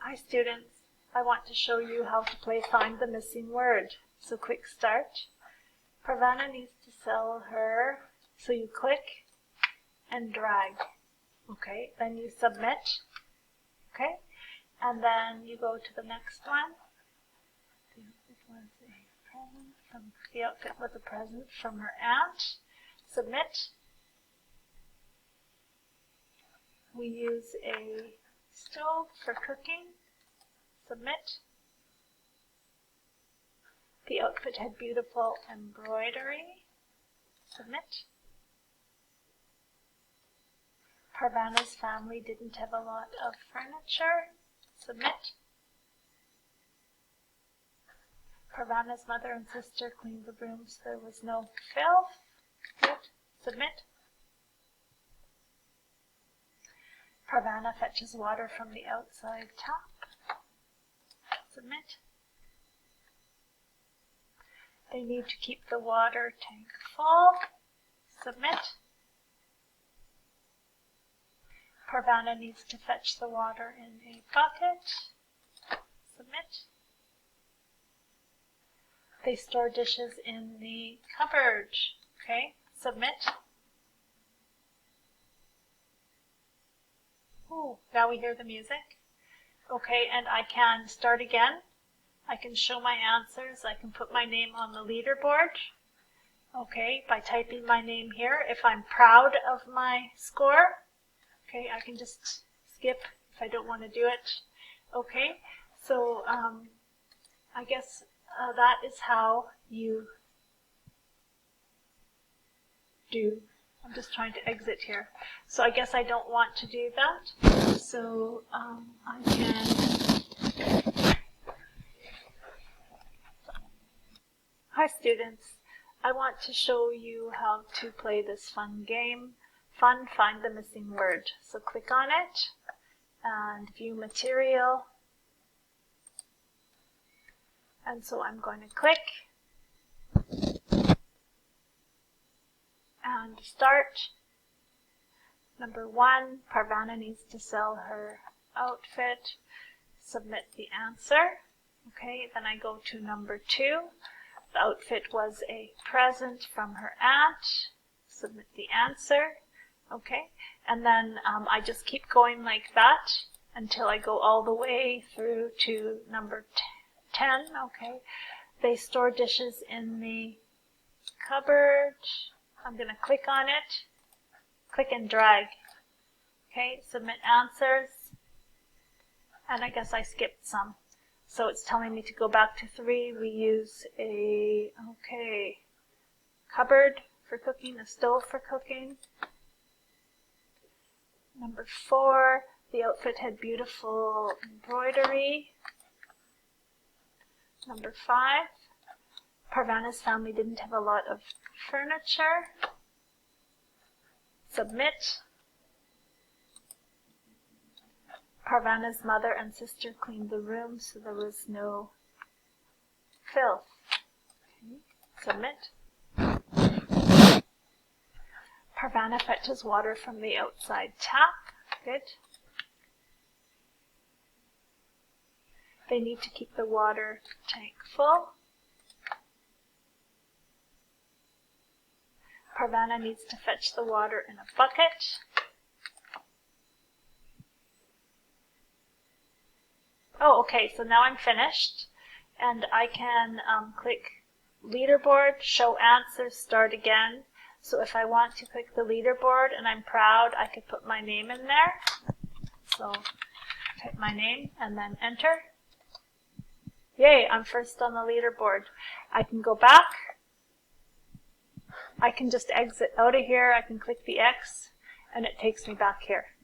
Hi students, I want to show you how to play Find the Missing Word. So quick start. Parvana needs to sell her, so you click and drag. Okay, then you submit. Okay, and then you go to the next one. The outfit was a present from her aunt. Submit. We use a stove for cooking. Submit. The outfit had beautiful embroidery. Submit. Parvana's family didn't have a lot of furniture. Submit. Parvana's mother and sister cleaned the room so there was no filth. Good. Submit. Parvana fetches water from the outside tap. Submit. They need to keep the water tank full. Submit. Parvana needs to fetch the water in a bucket. Submit. They store dishes in the cupboard. Okay, submit. Oh, now we hear the music. Okay, and I can start again. I can show my answers. I can put my name on the leaderboard. Okay, by typing my name here. If I'm proud of my score, okay, I can just skip if I don't want to do it. Okay, so I guess that is how you do. I'm just trying to exit here. So I guess I don't want to do that. So I can... Hi students. I want to show you how to play this fun game. Find the missing word. So click on it and view material. And so I'm going to click and start. Number 1, Parvana needs to sell her outfit. Submit the answer. Okay, then I go to number 2. The outfit was a present from her aunt. Submit the answer. Okay, and then I just keep going like that until I go all the way through to number 10. Okay, they store dishes in the cupboard. I'm going to click on it, click and drag. Okay, submit answers, and I guess I skipped some. So it's telling me to go back to 3. We use a, cupboard for cooking, a stove for cooking. Number 4, the outfit had beautiful embroidery. Number 5, Parvana's family didn't have a lot of furniture. Submit. Parvana's mother and sister cleaned the room so there was no filth. Okay. Submit. Parvana fetches water from the outside tap. Good. They need to keep the water tank full. Parvana needs to fetch the water in a bucket. Oh, okay, so now I'm finished, and I can click leaderboard, show answers, start again. So if I want to click the leaderboard and I'm proud, I could put my name in there. So type my name and then enter. Yay, I'm first on the leaderboard. I can go back. I can just exit out of here. I can click the X and it takes me back here.